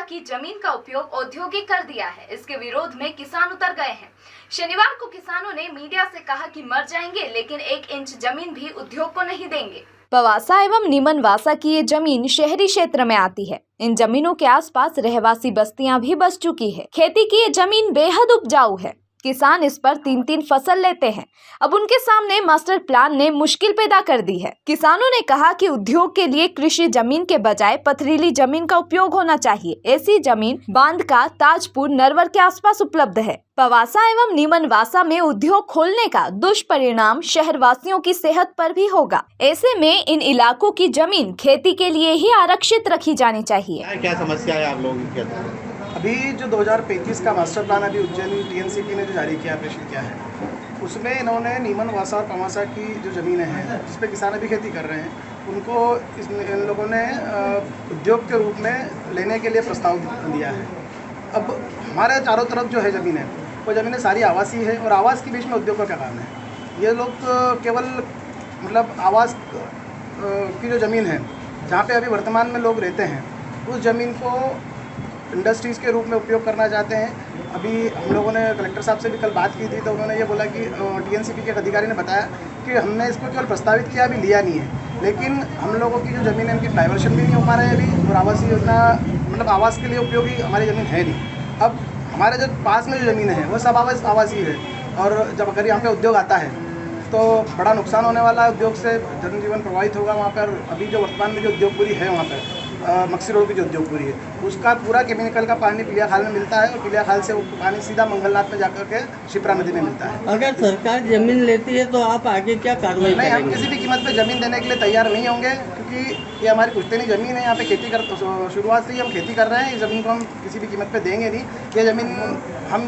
की जमीन का उपयोग औद्योगिक कर दिया है। इसके विरोध में किसान उतर गए हैं। शनिवार को किसानों ने मीडिया से कहा कि मर जाएंगे लेकिन 1 इंच जमीन भी उद्योग को नहीं देंगे। पवासा एवं नीमनवासा की ये जमीन शहरी क्षेत्र में आती है। इन जमीनों के आसपास रहवासी बस्तियां भी बस चुकी है। खेती की ये जमीन बेहद उपजाऊ है। किसान इस पर 3-3 फसल लेते हैं। अब उनके सामने मास्टर प्लान ने मुश्किल पैदा कर दी है। किसानों ने कहा कि उद्योग के लिए कृषि जमीन के बजाय पथरीली जमीन का उपयोग होना चाहिए। ऐसी जमीन बांध का ताजपुर नरवर के आसपास उपलब्ध है। पवासा एवं नीमनवासा में उद्योग खोलने का दुष्परिणाम शहरवासियों की सेहत पर भी होगा। ऐसे में इन इलाकों की जमीन खेती के लिए ही आरक्षित रखी जानी चाहिए। क्या समस्या है आप लोगों की? अभी जो 2035 का मास्टर प्लान अभी उज्जैन TNCP ने जो जारी किया, प्रेषित किया है, उसमें इन्होंने नीमनवासा और पवासा की जो ज़मीनें हैं जिस पे किसान अभी खेती कर रहे हैं, उनको इन लोगों ने उद्योग के रूप में लेने के लिए प्रस्ताव दिया है। अब हमारे चारों तरफ जो है ज़मीन है, वो ज़मीनें सारी आवासीय है और आवास के बीच में उद्योग का क्या काम है? ये लोग केवल मतलब आवास की जो ज़मीन है जहाँ पे अभी वर्तमान में लोग रहते हैं, उस ज़मीन को इंडस्ट्रीज़ के रूप में उपयोग करना चाहते हैं। अभी हम लोगों ने कलेक्टर साहब से भी कल बात की थी, तो उन्होंने ये बोला कि TNCP के एक अधिकारी ने बताया कि हमने इसको केवल प्रस्तावित किया, अभी लिया नहीं है। लेकिन हम लोगों की जो ज़मीन है उनकी डाइवर्शन भी नहीं हो पा रहा है अभी, और आवासीय योजना मतलब आवास के लिए उपयोगी हमारी ज़मीन है नहीं। अब हमारे जो पास में जो ज़मीन है वो सब आवासीय है, और जब अगर यहाँ पे उद्योग आता है तो बड़ा नुकसान होने वाला है। उद्योग से जनजीवन प्रभावित होगा वहाँ पर। अभी जो वर्तमान में जो उद्योगपुरी है वहाँ पर मक्सी रोड की जो उद्योगपुरी है, उसका पूरा केमिकल का पानी पीलिया खाल में मिलता है, और पीलिया खाल से वो पानी सीधा मंगलनाथ में जाकर के शिप्रा नदी में मिलता है। अगर सरकार जमीन लेती है तो आप आगे क्या कार्रवाई नहीं, हम करेंगे? किसी भी कीमत पे ज़मीन देने के लिए तैयार नहीं होंगे, क्योंकि ये हमारी पुश्तैनी ज़मीन है। यहाँ पे खेती कर शुरुआत से ही हम खेती कर रहे हैं। इस ज़मीन को हम किसी भी कीमत पे देंगे नहीं। ये ज़मीन हम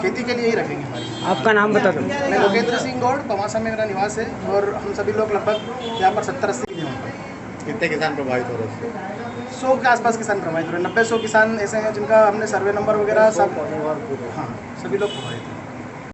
खेती के लिए ही रखेंगे हमारी। आपका नाम बता दो। मैं लोकेंद्र सिंह गौड़, पवासा में मेरा निवास है, और हम सभी लोग लगभग यहाँ पर 70-80 हैं। कितने किसान प्रभावित हो रहे हैं? 100 के आसपास किसान प्रभावित हो रहे हैं। 90-100 किसान ऐसे हैं जिनका हमने सर्वे नंबर वगैरह सब, हाँ, सभी लोग प्रभावित हैं।